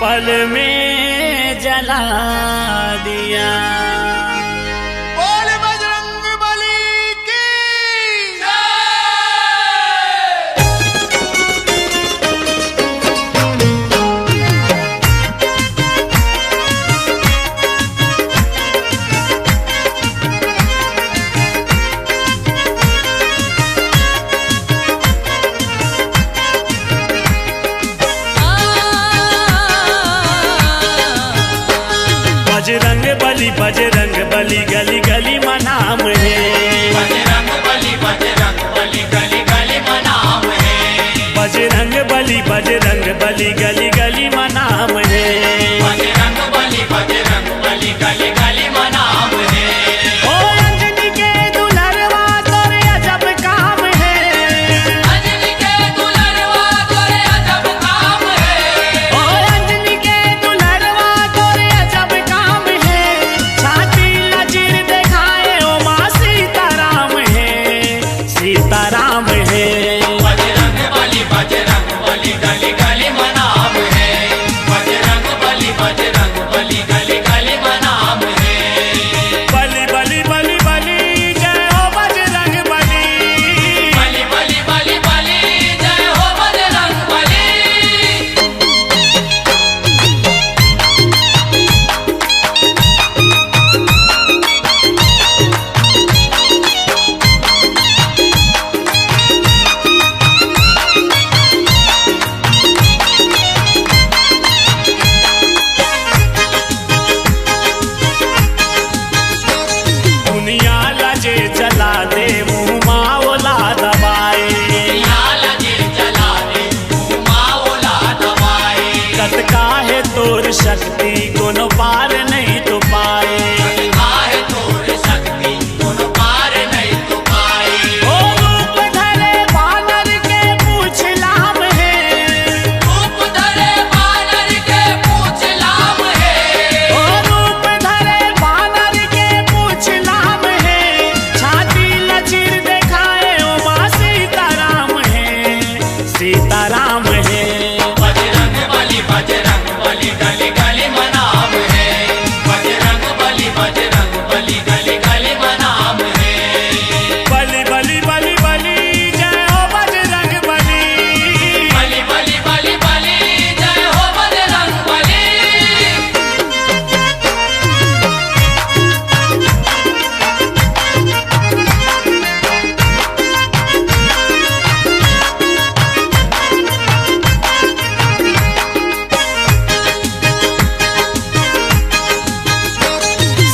पल में जला दिया। बोल बजरंग बली की बजरंग बली गली गली मनाम है। बजरंग बली गली गली मनाम है। बजरंग बली गली गली मनाम है। बजरंग बली गली गली मनाम है। ओ अंजनी के दुल्हनवा तोरे अजब काम है। अंजनी के दुल्हनवा तोरे अजब काम है। ओ अंजनी के दुल्हनवा तोरे अजब काम है। छाती लजीर दिखाए ओ माँ सीताराम है, सीताराम है। बजरंग बली गली गली मनाम है। बजरंग बली गली गली मनाम है। बली बली बली बली जय हो बजरंग बली। बली बली बली बली जय हो बजरंग बली। दुनिया लजे जला दे मुँह माओला दबाए। लाल जी जला दे माओला दबाए। कत काहे तोर शक्ति कोनो पार नहीं तो पाए। आहे तोर शक्ति कोनो पार नहीं तो पाए। ओ रूप धरे बानर के पूछ लाम है। रूप धरे बानर के पूछ लाम है। ओ रूप धरे बानर के पूछ लाम है। छाती लचीर दिखाए ओ माँ सीताराम है, सीताराम है। बजरंग बली गली गली मनाम है। बजरंग बली गली गली मनाम है। बली बली बली बली जय हो बजरंग बली। बली बली बली बली जय हो बजरंग बली।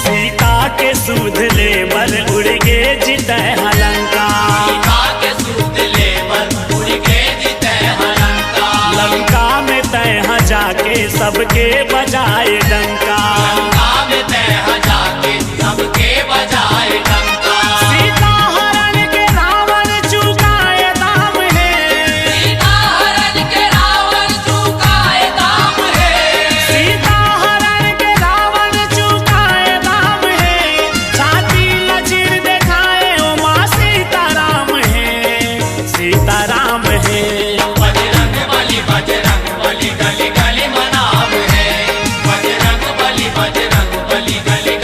सीता के सूद ले बल उड़ गे जितै हलंका। सीता के सूद ले बल उड़ के जीते हलंका। लंका में तय जाके सबके बजाए डंका। लंका में तह जाके सबके बजाए डंका। सीता हरण के रावण चुकाए दाम है। सीता हरण के रावण चुकाए दाम है। सीता हरण के रावण चुकाए दाम है। छाती लचीर दिखाए ओ माँ सीताराम है, सीताराम है। बजरंग बली गली गली मनाम है। बजरंग बली गली गली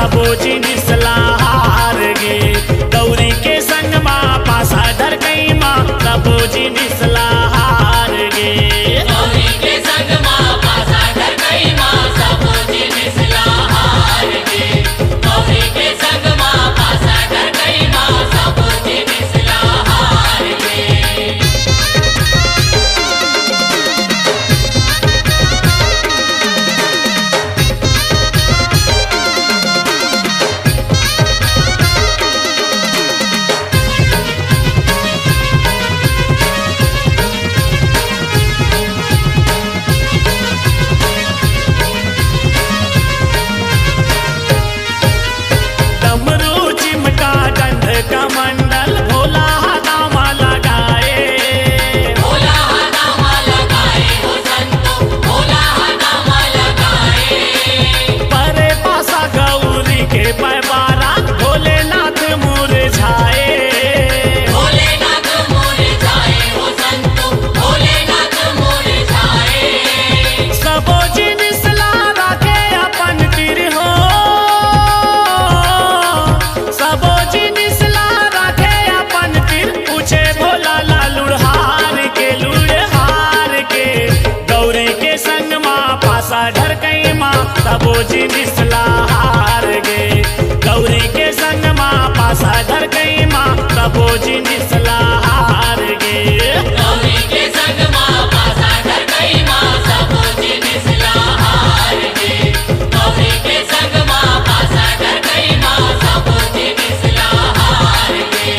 सबो जिनिस हार गे गौरी के संग माँ पासा धर कई माँ सबो जिनिस हार गे गौरी के संग माँ पासा धर गई माँ सब जिनिस हार गे गौरी के संग माँ पासा धर गई माँ सब जिनिस हार गे डमरू चिमटा दंड कमंडल भोला दामा लगाए भोला नामा लगाए हो संतो भोला नामा लगाए परे पासा गौरी के पैबारा भोलेनाथ मुरझाए भोलेनाथ मोर जाए हो संतो भोलेनाथ मोर जाए सबो जिनिस राखे अपन तिर हो सबो जिनिस राखे अपन तिर पूछे भोला ला लुढ़हार के गौरी के संग माँ पासा ढर कई माँ सबो जिनिस हार गे गौरी के संग माँ पासा ढर कई माँ सबो जिनिस हार गे गौरी के संग माँ पासा धर गई माँ सब जिनिस हार गे गौरी के संग माँ पासा धर गई माँ सब जिनिस हार गे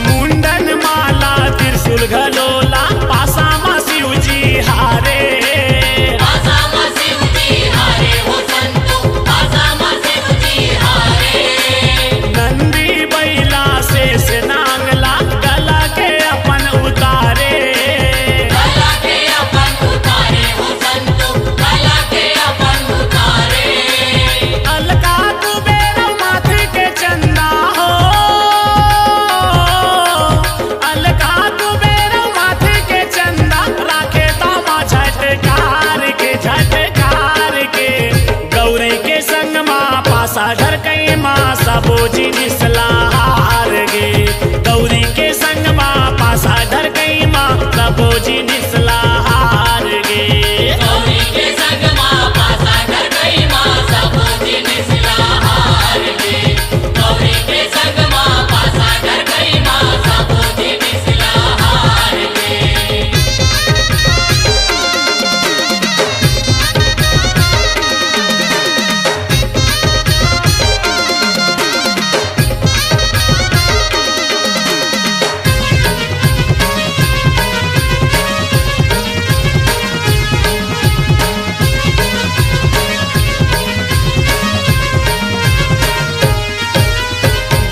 मुंडन माला त्रिशूल घलोला पासा मा शिवजी हारे पासा माँ शिव जी हारे हो संतो पासा माँ शिव जी हारे नंदी बैला शेष नांगला गला के अपन उतारे कला के अपन उतारे हो संतो कला के अपन उतारे अलका कुबेर माथे के चंदा हो अलका कुबेर माथे के चंदा राखे दामा झटकार के गौरी के संग माँ पासा ढर कई माँ सबो जिनिस हार गे गौरी के संग माँ पासा ढर कई माँ सबो जिनिस हार गे गौरी के संग माँ पासा धर गई माँ सब जिनिस हार गे गौरी के संग माँ पासा धर गई माँ सब जिनिस हार गे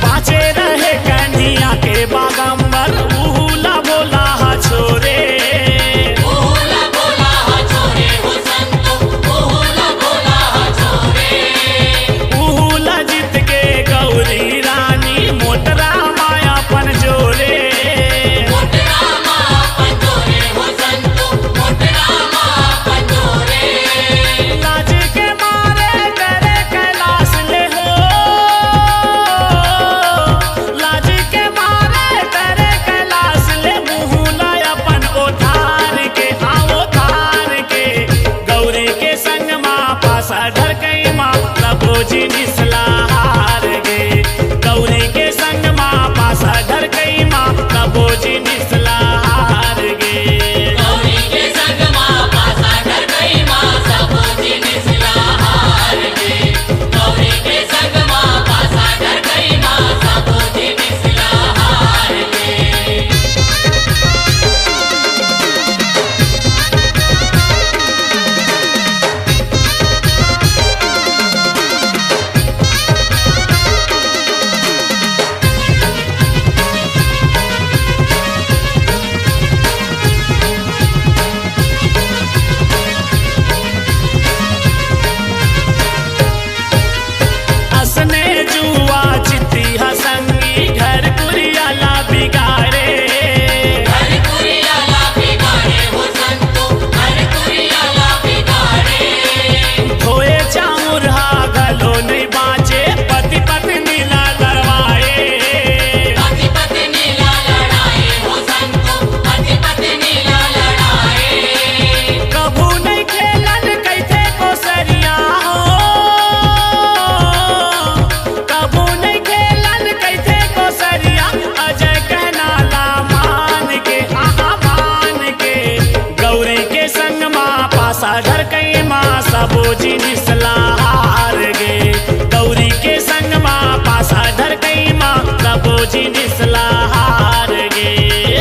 बाचे रहे कन्हैया के बागंबर उहुला बोला छोरे भोला भोला छोरे हो संतो भोला भोला छोरे उहुला जीत के गौरी रानी मोटरा माया पन जोरे मोटरा माँ पंजोरे हो संतो मोटरा माँ पंजोरे लाज के मारे करे कैलाश ले हो लाज के मारे करे कैलाश ले मुहुला अपन ओथार के गौरी के संग माँ पासा ढर कई माँ सबो जिनिस हार गे गौरी के संग माँ पासा ढर कई माँ सबो जिनिस हार गे गौरी के संग माँ पासा धर गई माँ सब जिनिस हार गे गौरी के संग माँ पासा धर गई माँ सब जिनिस हार गे सबोजी निसला हार गे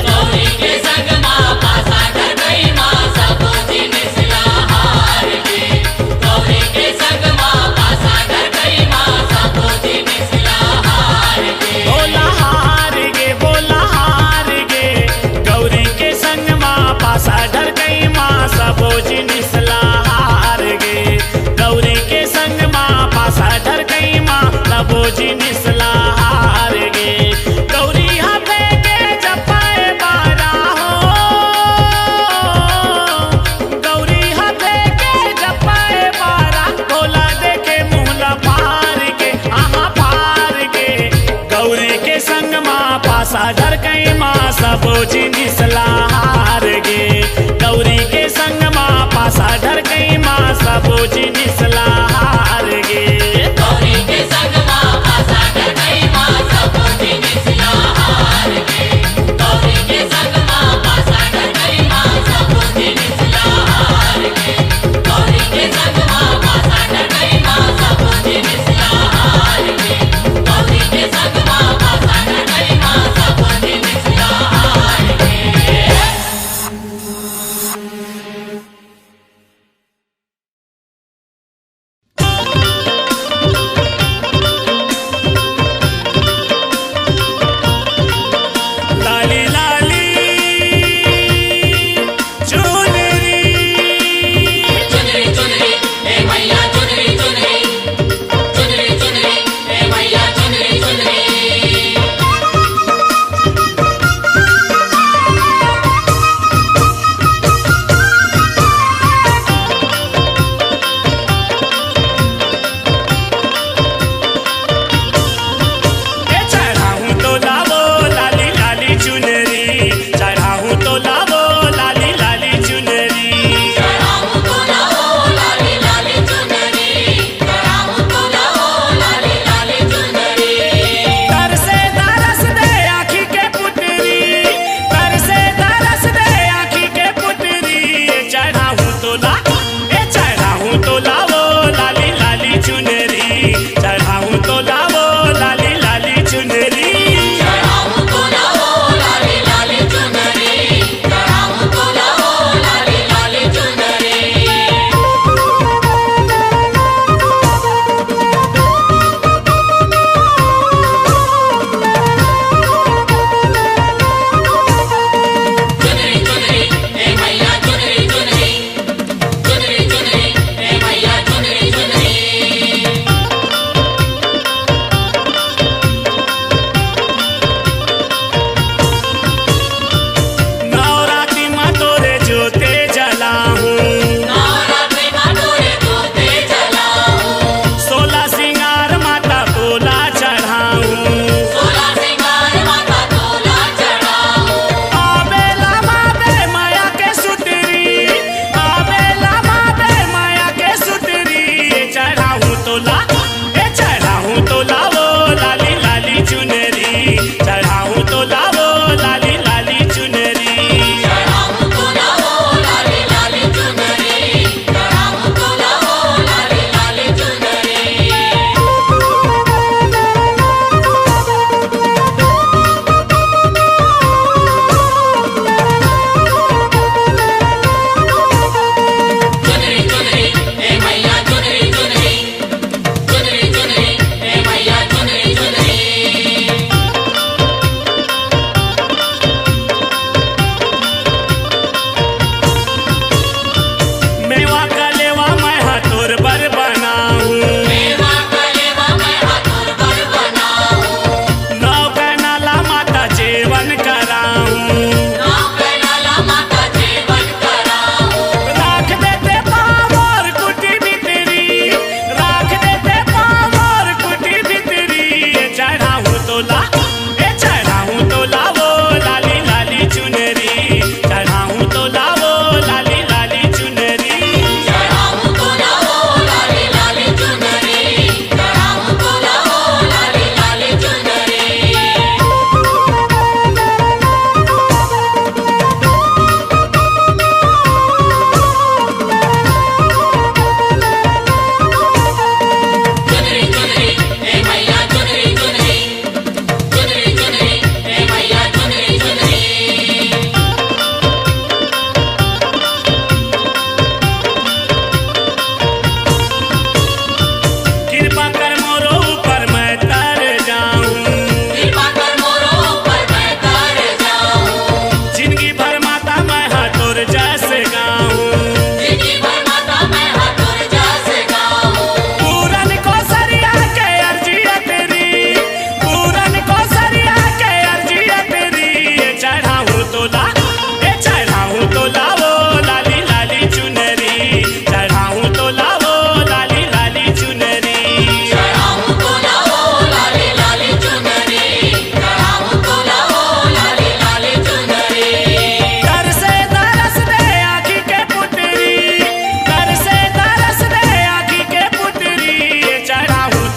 गौरी के संग माँ पासा ढर गई माँ सबोजी निसला हार गे गौरी के संग माँ पासा ढर गई माँ सबोजी निसला हार गे बोला हार गे बोला हार गे गौरी के संग माँ पासा डर गई माँ सबोजी निसला हार गे गौरी के संग माँ पासा डर गई माँ सबोजी निसला हार गे गौरी हथे के जपाए बारा हो गौरी हथे के जपाए बारा भोला देखे मुहला फार के आहा फार के गौरी के संग माँ पासा डर गई माँ सबोजी निसला हार गे गौरी के संग माँ पासा डर गई माँ सबोजी निसला हार गे गौरी के संग माँ पासा ढर गई माँ सबोजी निसला हार गे गौरी के संग माँ पासा ढर गई माँ सबोजी निसला हार गे गौरी के संग माँ पासा ढर गई माँ सबोजी निसला हार गे गौरी के संग माँ पासा ढर गई माँ सबोजी निसला हार गे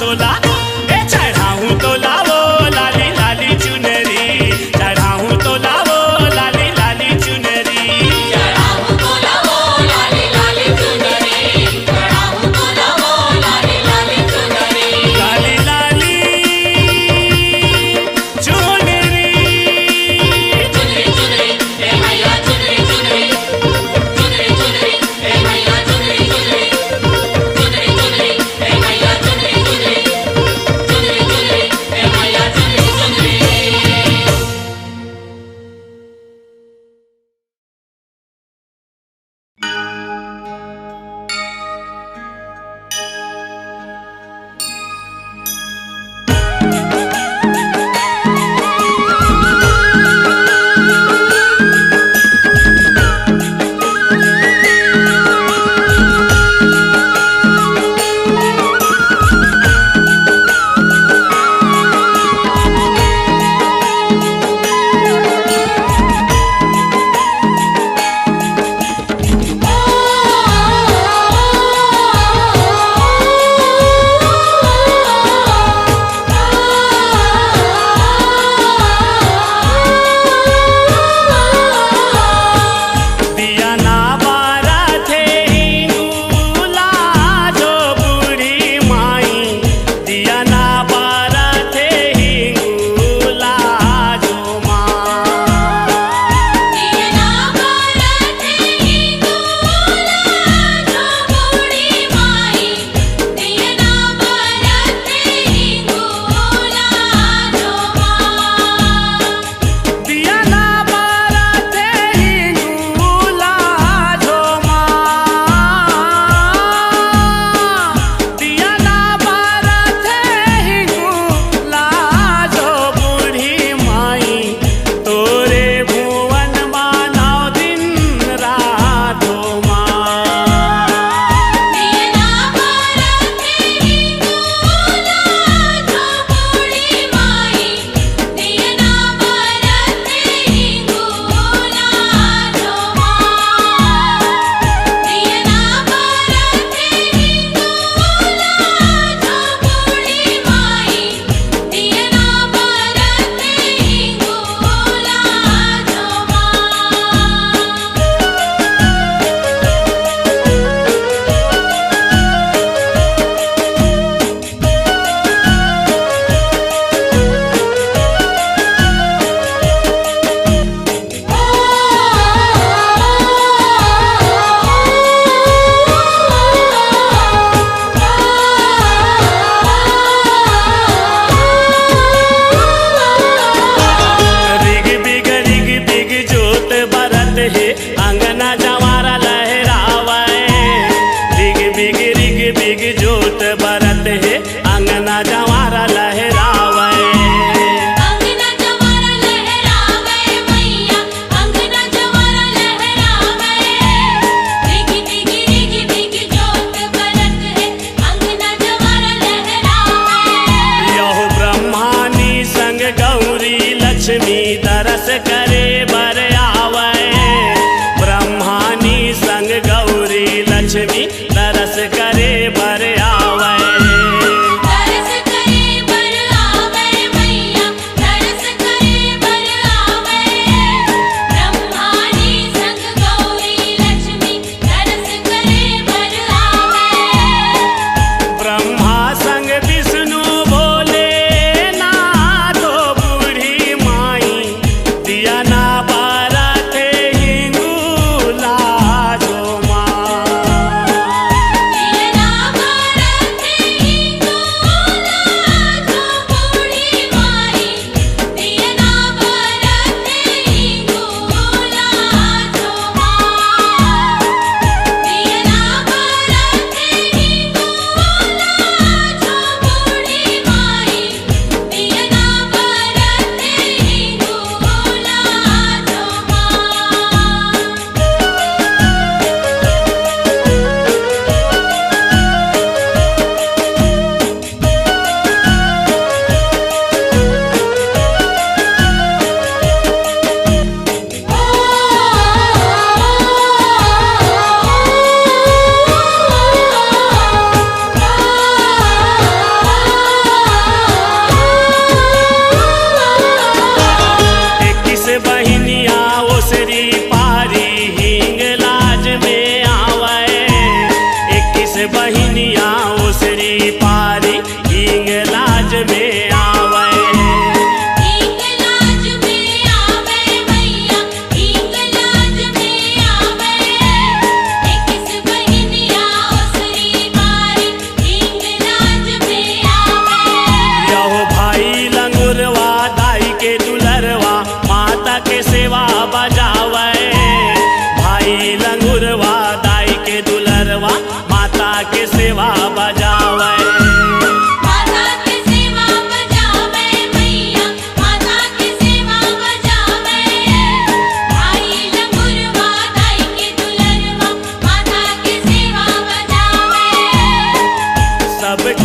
तोला ए चढ़ाऊं तोला वो लाली लाली चुनरी चढ़ाऊं तोला वो लाली लाली चुनरी चढ़ाऊं तोला वो लाली लाली चुनरी चढ़ाऊं तोला वो लाली लाली चुनरी लाली लाली चुनरी चुनरी चुनरी ए मैया चुनरी चुनरी चुनरी चुनरी ए मैया चुनरी चुनरी चुनरी चुनरी ए मैया चुनरी चुनरी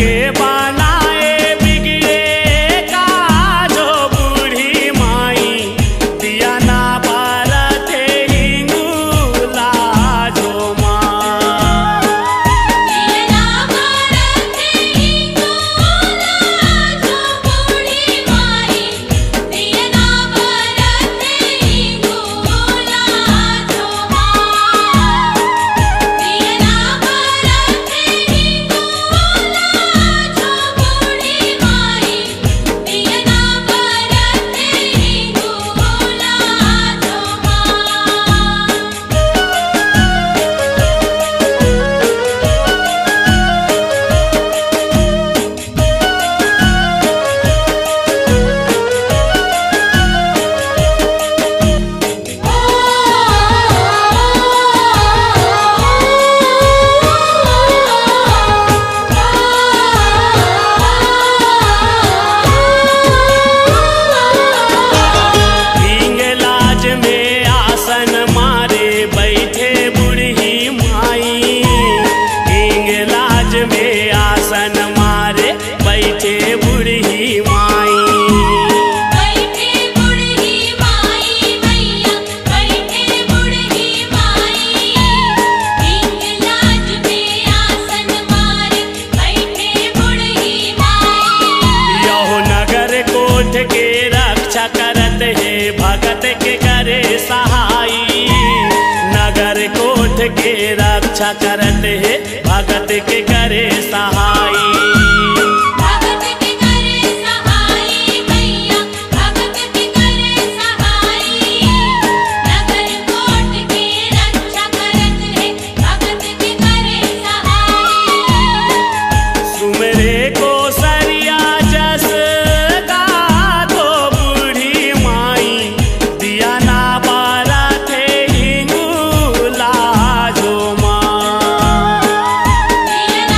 के बनाए बिगड़े का जो बूढ़ी माई दिया ना बारते हिंगूला जो माँ दिया ना बारते हिंगूला जो बूढ़ी माई दिया ना बारते हिंगूला जो माँ दिया ना बारते हिंगूला जो बूढ़ी माई दिया ना बारते हिंगूला हिंगलाज में आसन मारे बैठे बूढ़ी माई हिंगलाज में आसन मारे बैठे बूढ़ी माई बैठे बूढ़ी माई मैया बैठे बूढ़ी माई हिंगलाज में आसन मारे बैठे बूढ़ी माई यहो नगर कोठ के रक्षा करत है भगत के करे सहाई नगर कोठ के रक्षा करत है भगत के करे सहाई भगत के करे सहाई मैया भगत के करे सहाई नगर कोट के रक्षा करत है भगत के करे सहाई सुमरे को सरिया जस का तो बूढ़ी माई दिया ना बारा थे हिंगूला जो माँ दिया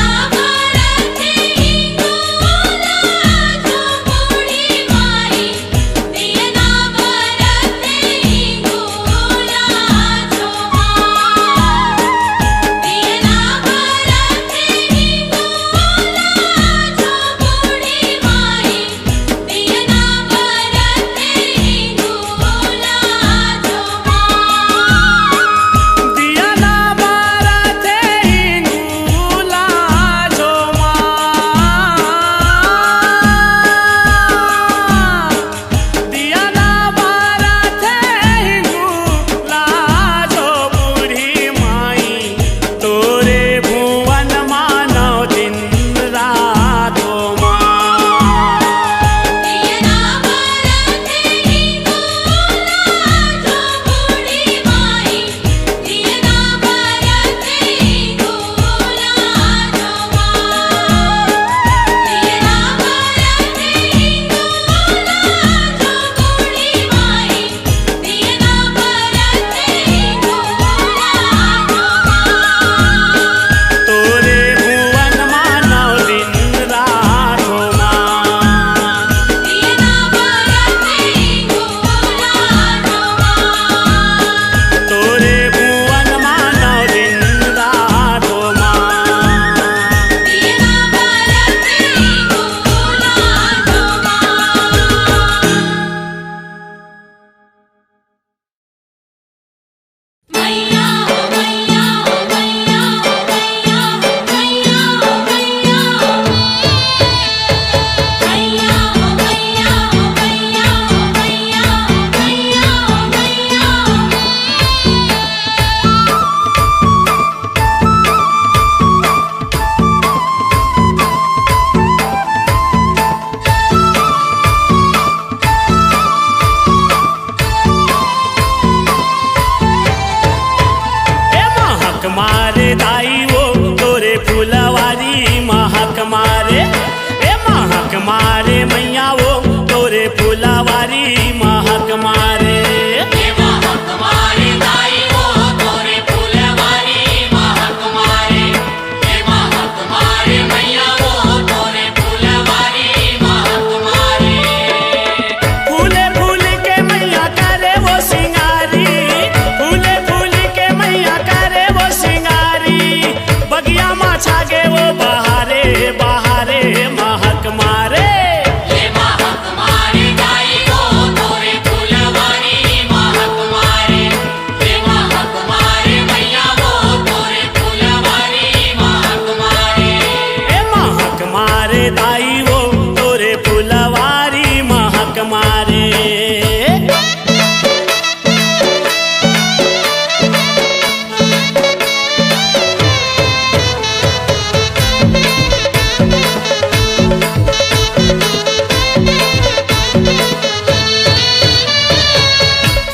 दाई वो तोरे फुलवारी महक मारे।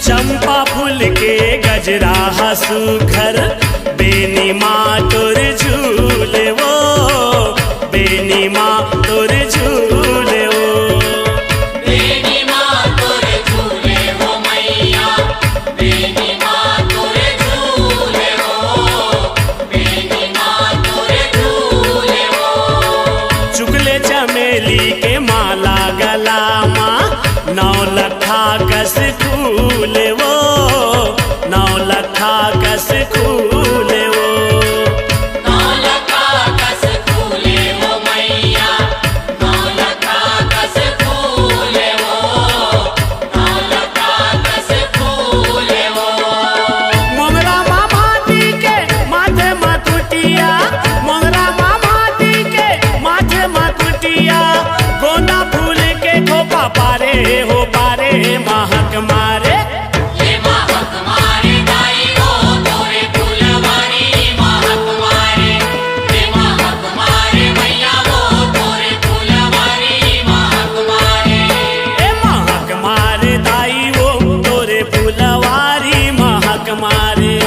चंपा फूल के गजरा सुखर बेनी माँ तोर झूले वो, बेनी माँ तोर झूले वो। बेनी माँ तोरे झूले हो मैया, बेनी माँ तोरे झूले हो, बेनी माँ तोरे झूले हो। चुगले चमेली के माला गला माँ, 9 लखा कस फूले वो, 9 लखा कस फूले वो। नौलखा कस फूले हो मैया, नौलखा कस फूले हो, नौलखा कस फूले हो। मोगरा मामाती के माथे मकुटिया, मोगरा मामाती के माथे मकुटिया, गोंदा फूल के खोपा पारे हो पारे महक मारे। ये महक मारे दाई हो तोरे फुलवारी महक मारे, ये महक मारे मैया वो तोरे फुलवारी महक मारे। ए महक मारे दाई वो तोरे फुलवारी महक मारे।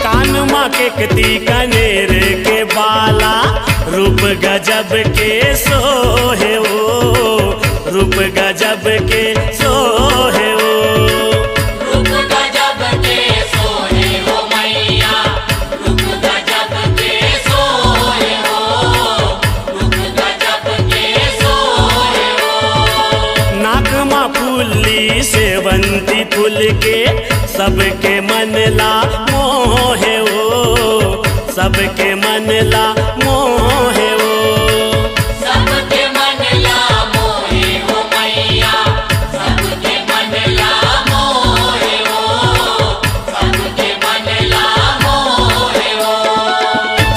कान माँ के कती कनेर के बाला, रूप गजब के सोहे वो, रूप गजब के सोहे वो। रूप गजब के सोहे हो मैया, रूप गजब के सोहे हो, रूप गजब के सोहे हो। नाक माँ फूली सेवंती फूल के, सबके मन ला मोहे वो, सबके मन ला मोहे वो। सबके मन ला मोहे हो मैया, सबके मन ला मोहे हो, सबके मन ला मोहे हो।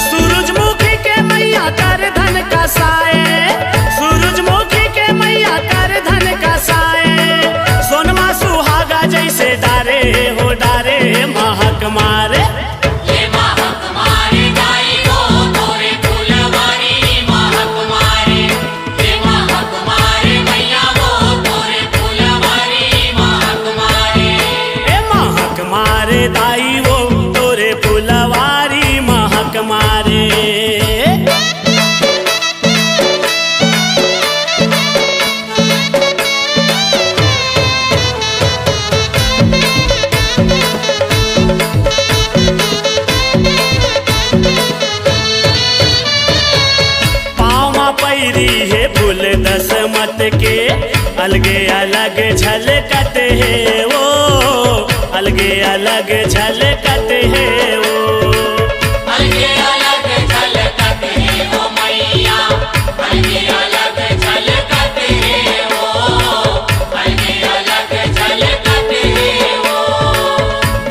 सूरजमुखी के मैया कर धन का साए, सूरजमुखी के मैया कर धन का साए, सोनमा सुहागा जैसे डारे हो डारे महक मारे। ये महक मारे दाई हो तोरे फुलवारी महक मारे, ये महक मारे मैया वो तोरे फुलवारी महक मारे। ए महक मारे दाई वो तोरे फुलवारी महक मारे। पाँव पैरी है फूल 10 मत के, अलगे अलग झलकत है वो, अलगे अलग झलकत है वो। अलगे अलग झलकत है हो मैया, अलगे अलग झलकत है हो, अलगे अलग झलकत है हो।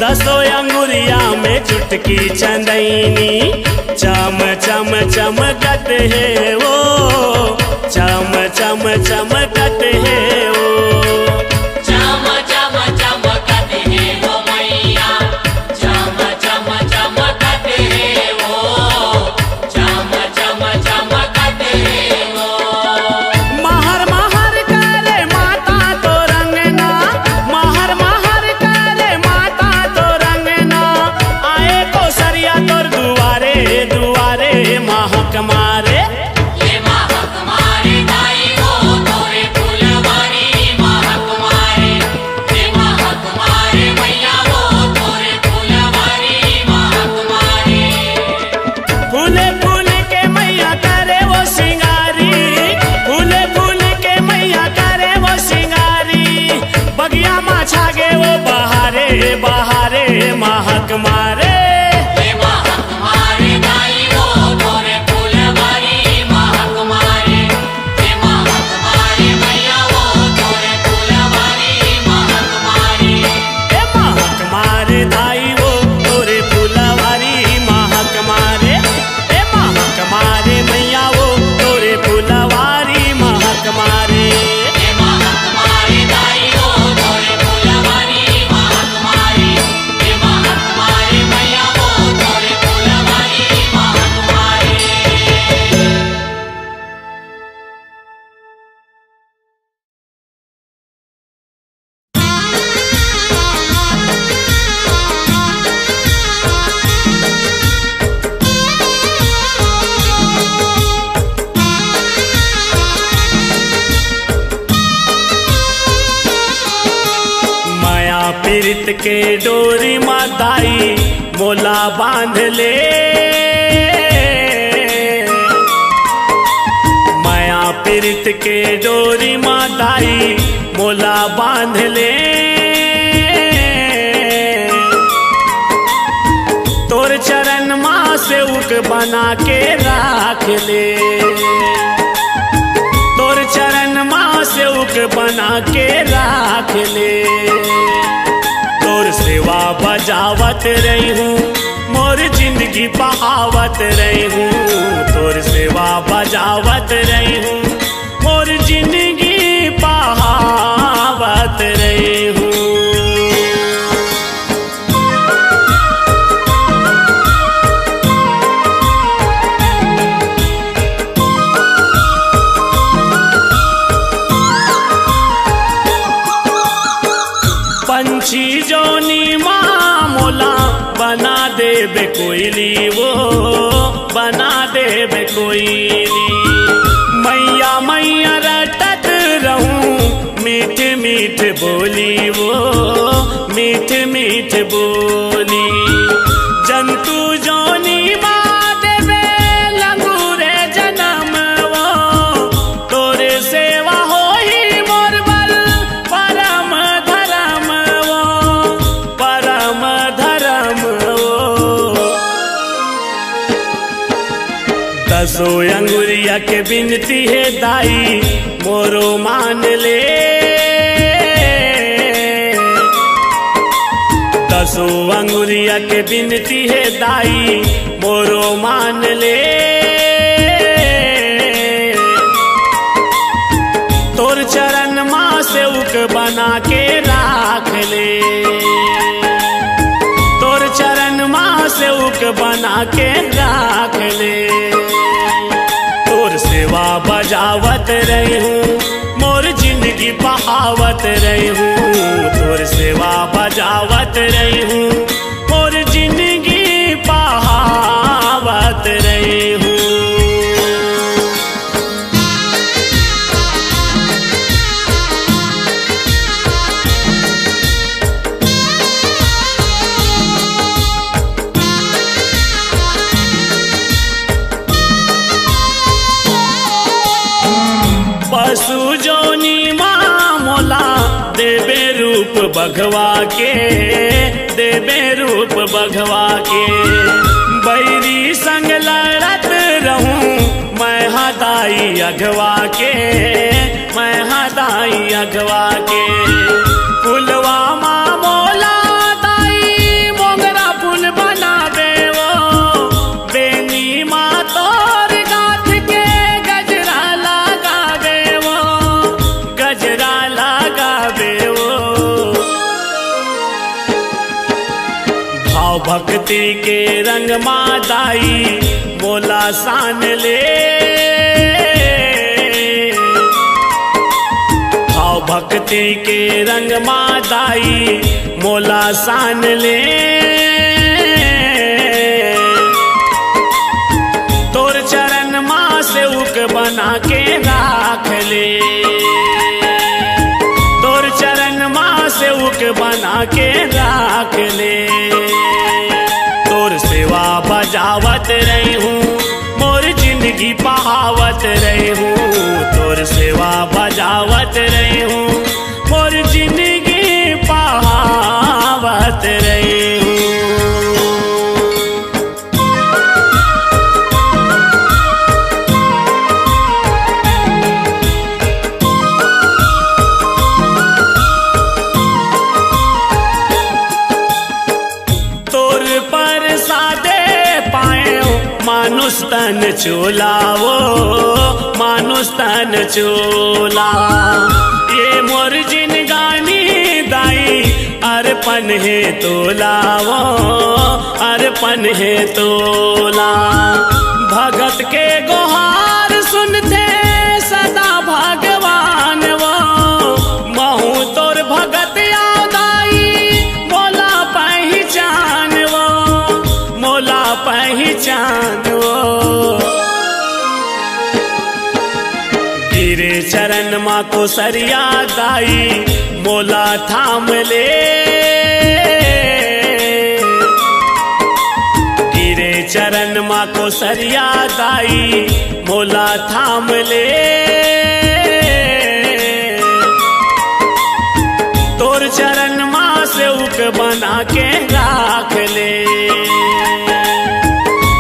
10 अंगुरिया में चुटकी चंदैनी, चम चम चमकत है वो, चम चम चमकत है वो। चम चम चमकत है हो मैया, चम चम चमकत है हो, चम चम चमकत है हो। महर महर करे माता तो रंगना, महर महर करे माता तो रंगना, आए को सरिया तोर दुआरे दुआरे महक मारे। ये महक मारे दाई हो तोरे फुलवारी बहारे बहारे महक मारे। हे महक मारे दाई वो तोरे फूलवारी महक मारे। हे महक मारे मैया वो तोरे फूलवारी महक मारे। ए महक मारे दाई वो तोरे फुलवारी महक मारे। ए महक मारे मैया वो तोरे फुलवारी महक मारे। हे महक मारे दाई वो तोरे फूलवारी महक मारे। हे महक मारे मैया वो तोरे फूलवारी महक मारे। माया पीरित के डोरी माताई मोला बांध ले। माया पीरित के डोरी माताई मोला बांध ले। तोर चरण माँ से उक बना के राख ले। तोर चरण माँ से उक बना के राख ले। तोर सेवा बजावत रही हूँ मोर जिंदगी बहावत रही हूँ। तोर सेवा बजावत रही हूँ मोर जिंदगी बहावत रही हूँ। पंछी जोनी माँ मोला बना देबे कोयली वो बना देबे कोयली। मैया मैया रटत रहूं मीठ मीठ बोली वो मीठ मीठ बोली। जंतु जोनी माँ देबे लंगूरे जन्म वो तोरे सेवा होई मोर बल परम धर्म वो परम धर्म वो। दसो अंगुरिया के बिनती है दाई मोरो मान ले। दसो अंगुरिया के बिनती है दाई मोरो मान ले। तोर चरण माँ से उक बना के राख ले। तोर चरण माँ से उक बना के राख ले। तोर सेवा बजावत रही हूँ मोर जिंदगी बहावत रही हूँ। तोर सेवा बजावत रही हूँ मोर जिंदगी बहावत रही हूँ। पशु जोनी माँ मोला देबे रूप बघवा के देबे रूप बघवा के। बैरी संग लड़त रहूं मैं हदाई अघवा के मैं हदाई अघवा के। फुलवा माँ मोला दाई मोगरा फूल बनावे वो। बेनी माँ तोर गाथ के गजरा लगावे वो गजरा लगावे वो। भाव भक्ति के रंग माँ दाई मोला सान ले। भाव भक्ति के रंग माँ दाई मोला सान ले। तोर चरण माँ से उक बना के राख ले। तोर चरण माँ से उक बना के राख ले। तोर सेवा बजावत रही हूँ मोर जिंदगी बहावत रही हूँ। तोर सेवा बजावत रही हूँ मोर जिंदगी बहावत बजावत रही हूँ। तोर पर सादे पायो मानुष तन चोलावो, मानुष तन चोला। ये मोर जिन गानी दाई अर्पण है तोलावो, अर्पण है तोला। भगत के गुहार सुनते सदा भगवान वो, महू तोर भगत यादाई मोला पहचान वो, मोला पहचान वो। गिरे चरण माँ को सरिया दाई मोला थाम ले, गिरे चरण माँ को सरिया दाई मोला थाम ले। तोर चरण माँ से उक बना के राख ले,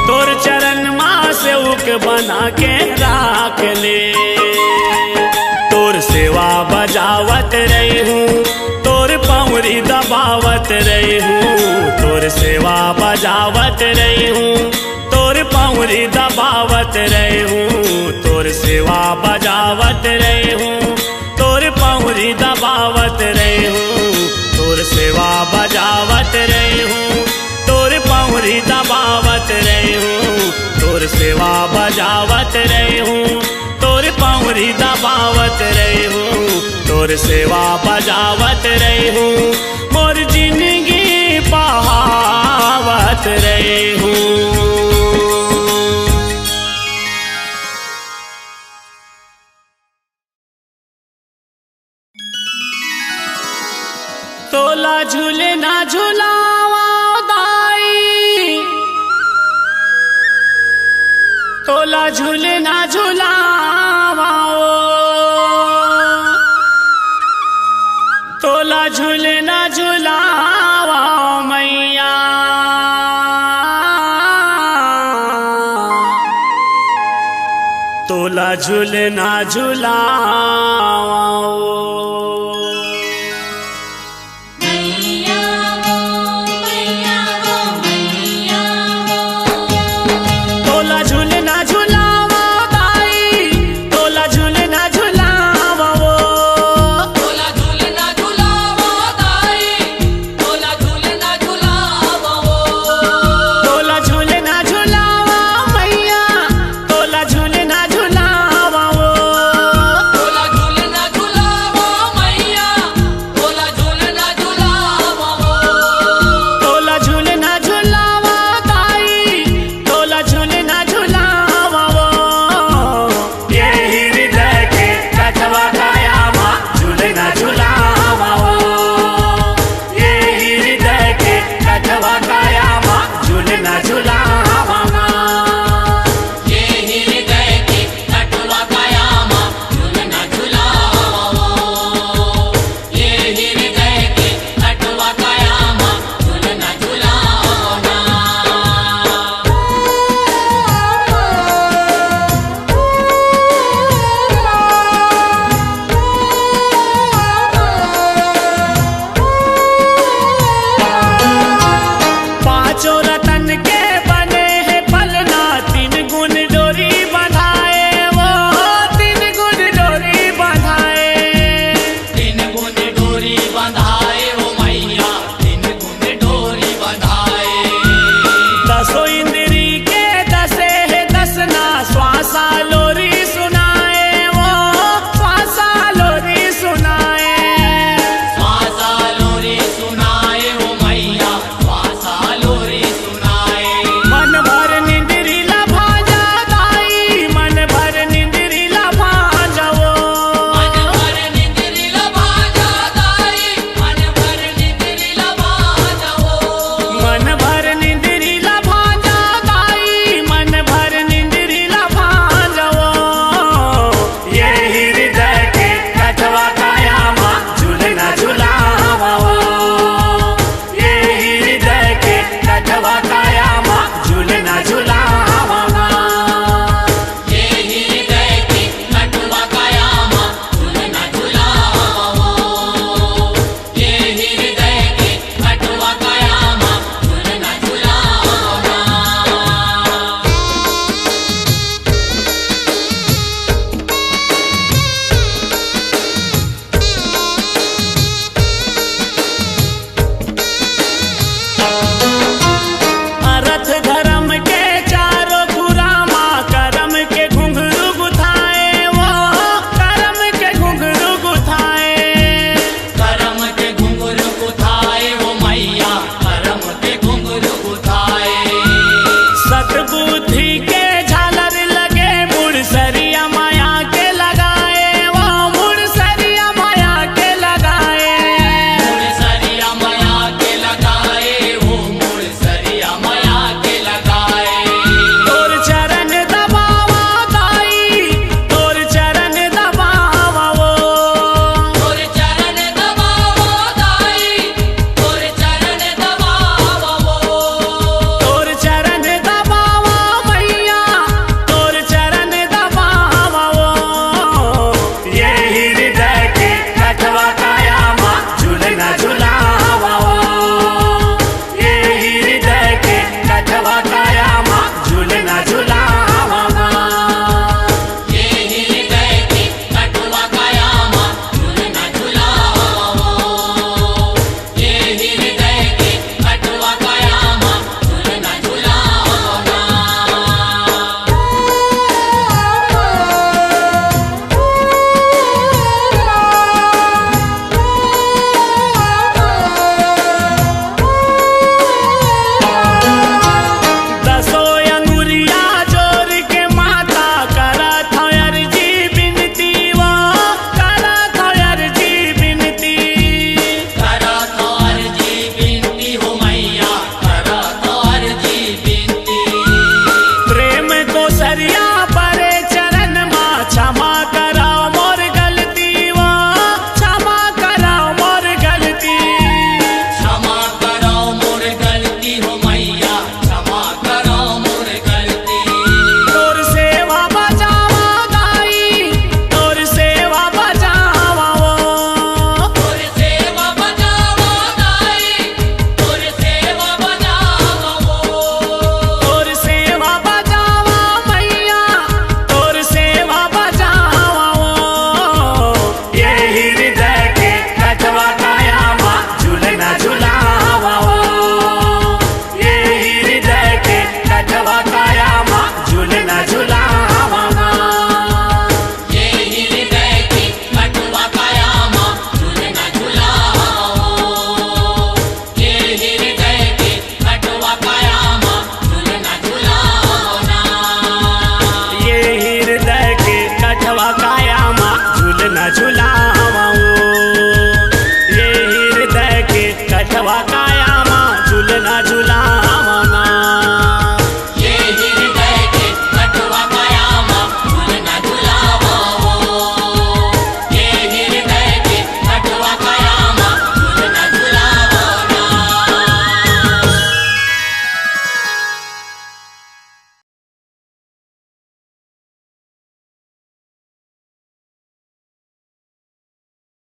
तोर चरण माँ से उक बना के राख ले। तोर सेवा बजावत रही हूँ, तोर पौरी दबावत रही हूँ। तोर सेवा बजावत रही हूँ, तोर पौरी दबावत रही हूँ। तोर सेवा बजावत रही हूँ, तोर पौरी दबावत रही हूँ। तोर सेवा बजावत रही हूँ, तोर पौरी दबावत रही हूँ। तोर सेवा बजावत रही हूँ, तोर पौरी दबावत रही हूँ। तोर सेवा बजावत रही हूँ, मोर जिंदगी बहावत रही हूँ। तोला झूले ना झूलावा दाई, तोला झूले ना झूलावा ओ, तोला झूले ना झूलावा मैया। तोला झूले ना झूलावा